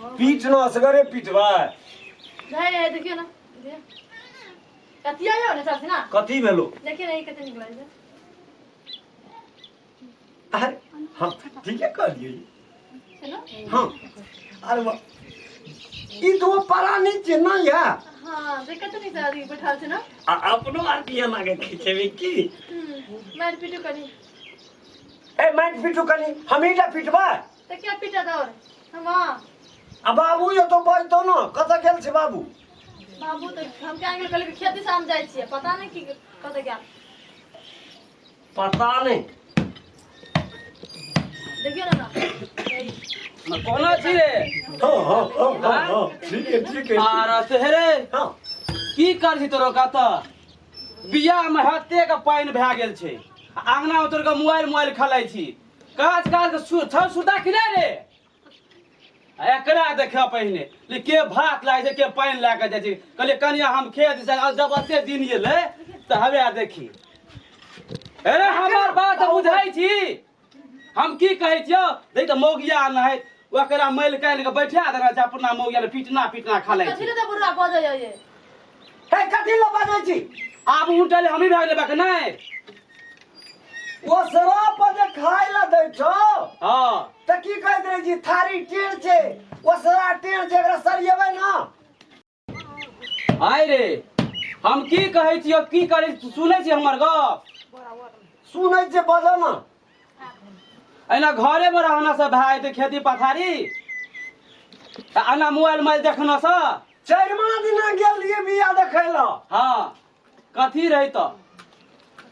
पीठ न असगरे पीटवा नहीं देखियो ना कथी आयो ना सबसे ना कथी भेलो देखिए नहीं कते निकला है अरे हम ठीक है कर दिए चलो हाँ अरे वाह ई तो परा नहीं चिन्ह या हां देखत नहीं सारी बैठा छे ना अपनो आरती लागे खींचेबे की मार पीटो कनी ए माइट पीटू कनी हम ईटा पीटबा तो क्या पीटा था और हम अब बाबू ये तो बजतो न कत गेल छे बाबू बाबू तो हम क्या आगे कल खेती से हम जाय छिए पता नहीं की कत गया पता नहीं देखियो ना कोना छी रे हां ठीक है आर सेहरे हां की कर छी तोरो कत बियाह में हत्ते के पाइन भए गेल छै आंगना में तोर के मोबाइल खलाई छी काज काज के छ सुता कि नहीं रे एकरा देखा पहिने ले के भात लागे छै के पाइन ला के जाय छै कहले कनिया हम खेत से जब अते दिन एले त हवे देखी अरे हमर बात बुझाई छी हम की कहै छियो देख त मौगिया नहि ओकरा मैल काल के बैठा देना छै अपना मौगिया ले पीटना खा लै कथी ले बुर्रा बजै ये हे कथी ल बाजै छी आब उठले हमी भाग लेबा के नहीं वो शराब पर जे खाय ला दै छो हां त की कहत रे जी थारी टेढ़ छे वो सरा टेढ़ छे एकरा सरियेबै ना आइ रे हम की कहै छियो की करै सुनै छी हमर गप सुनै छे बजो ना एना घरे में रहना से भाई ते खेती पथारी आना मोबाइल देखना से चारिमा दिना गेलिए बिया देखै ला हां कथी रही तो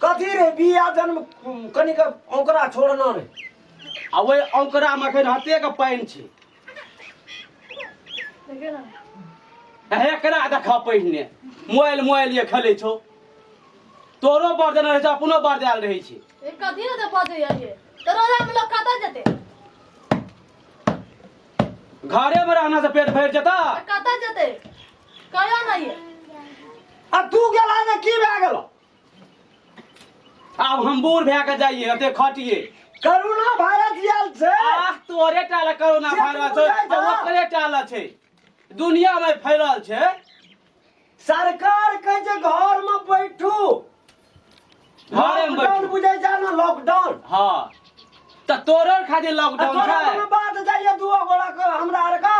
कथी रे बिया जन्म कनिक ओकरा छोड़ना रे आ ओइ अंकरा में अखन हते के पाइन छै देखियो ना एकरा देखा पहिने मोबाइल ये खेलै छौ तोरो बर्दन रहै छै अपनो बर्दाल रहै छै ए कथी ले बजै ये तो रोजा में लोग खाता जते घरे में रहना से पेट भर जता खाता जते कहियो ना ये आ तू गेला ने की भए गेलो अब हम बूढ़ भए के जाइए अते खटिए करोना वायरस आयल छे आह तोरे टाला कोरोना वायरस छै ओकरे टाला छै दुनिया में फैलल छै सरकार कहे छै घर में बैठू घरे में लॉकडाउन बैठू बुझै जा ना लॉकडाउन हां त तोरो खातिर लॉकडाउन तोरा छै कोनो बात जाइए दू गोड़ा के हमरा आर का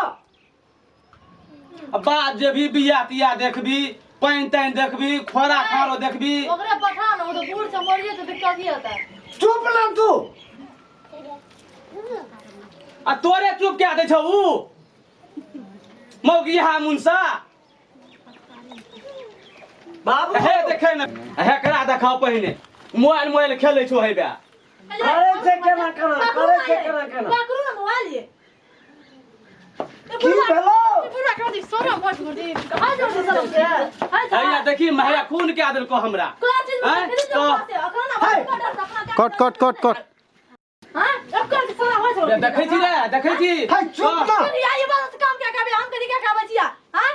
बात जे भी बिया तिया देखबी पाइन ताइन देखबी खोरा खारो देखबी ओकरे पठा ना वो तो बूढ़ से मरिए तो दिक्कत ही होता है चुप ना तू आ तोरे चुप क्या दे छौ उ मौगिया मुनसा बाबू हे देखे न हेकरा देखा पहिने मोबाइल खेलै छौ हेबे करे छै केना केना पकड़ू ना मोबाइल ये की भेलो पूरा कर दी सोना भट गुडी हाय जो सलाम से हाय हैया देखी महया खून के देल को हमरा कोन चीज में खरीद दो पासे अखना भाई कट हां अब कर सोना हो जो देखै छी रे देखै छी हाय चुप ना ये बात काम क्या करबे हम कदी क्या खाबे छिया हां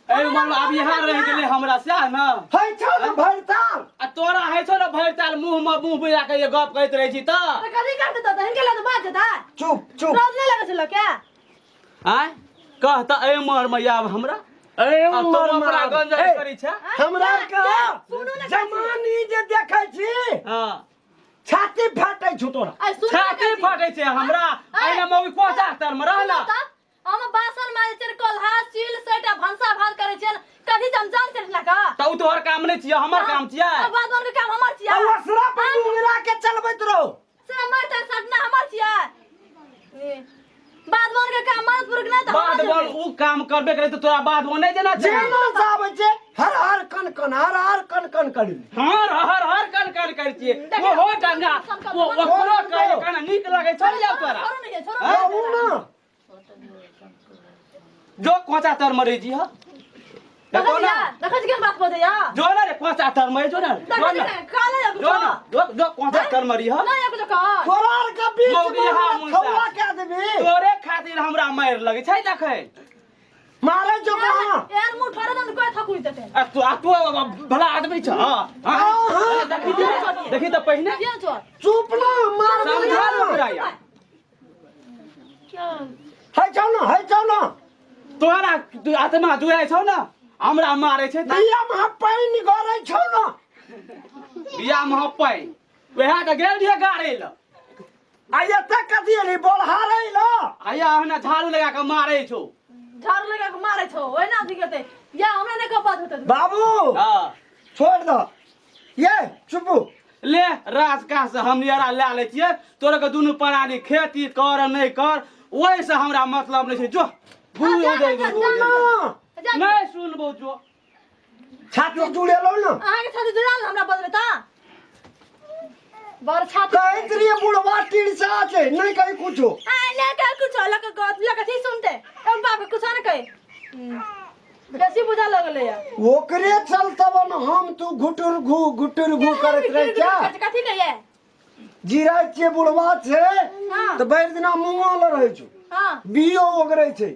ए मन अब यहाँ रह गेले हमरा से न हाय चल भरताल आ तोरा है छौ न भरताल मुंह बुला के ये गप कहत रहै छी त कदी कर देता इनके लगे बात जता चुप रोज नहीं लगे छलो क्या आय कह त ए मर मैया हमरा ए आ तो अपना गंजा करी छै हमरा का जमानी जे देखै छी हां छाती फाटै छु तोरा छाती फाटै छै हमरा एना मौगी कोचा तर में रहला हम बासन मारे चर कोल्हा सील सेटा भंसा भात करे छै कथी जम जान कर लगा त उ तोहर काम नहीं छियै हमर काम छियै अब बात के काम हमर छियै आ वसरा पे डुंगरा के चलबैत रहो से हमर त सटना हमर छियै बाद बोल के काम मत पुरक नहीं तो बाद बोल उ काम करबे करे त तोरा बाद वो नहीं देना छै जेना जाबै छै हर कन करी हर कन कर छियै वो हो डंगा वो ओकरो कहे कना नीक लागे छै या तोरा छोड़ो नहीं छोड़ो हां उ ना जो कोचा तर मरे जी ह देखो ना देखो जी बात बोल या जो ना रे कोचा तर मरे जो ना काले जो ना जो कोचा तर मरी ह ना या कुछ कह तोरा आर के बीच मौगी हाँ में मुनसा। खौला के देबी तोरे खातिर हमरा मार लगे छै देखै मारे जो कहां यार मुंह ठोरे दन कोई थकुई देते आ तू भला आदमी छ हां देखी त पहिने क्या छोड़ चुप ना मार समझा लो ओकरा या क्या हाय चल ना तोरा आत्मा जुड़ै छौ न हमरा मारै छै त बिया में पानी गरै छौ न बिया में पाइन वएह त गेल रहिए गाड़े ल आ एते कथी एली बोलहारै ल आया हमरा झाड़ू लगा के मारै छौ झाड़ू लगा के मारे छो ओए ना दिखते या हमरा ने का बात होते बाबू हां छोड़ दो ये चुपू ले राजका से हम यारा ले ले छिए तोरा के दुनु प्राणी खेती कर नहीं कर ओइ से हमरा मतलब नहीं छै जो बुझो दे नहीं सुनबो जो छाती जुड़ेलो न आगे छाती जुड़ाल हमरा बदलता बर छाती कहत रहिए बुढ़वा टिड़सा छै नहीं कही कुछो आ ले का कुछ अलग गत लगा थी सुनते हम बाप कुछ न कहे बेसी बुझा लगले या ओकरे चलतब न हम तू गुटुर घू करत रह क्या कथी कहिए जीरा छिए बुढ़वा छै हां त भरि दिना मुंगल रहै छु हां बियो ओगरै छै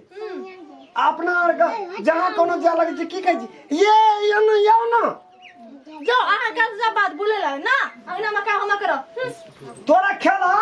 अपना आर का जहां कोनो जा लगे छै की कहै छै ये न याव न जो आहा का सब बात बोले ला ना अंगना में का हम करो तोरा खेला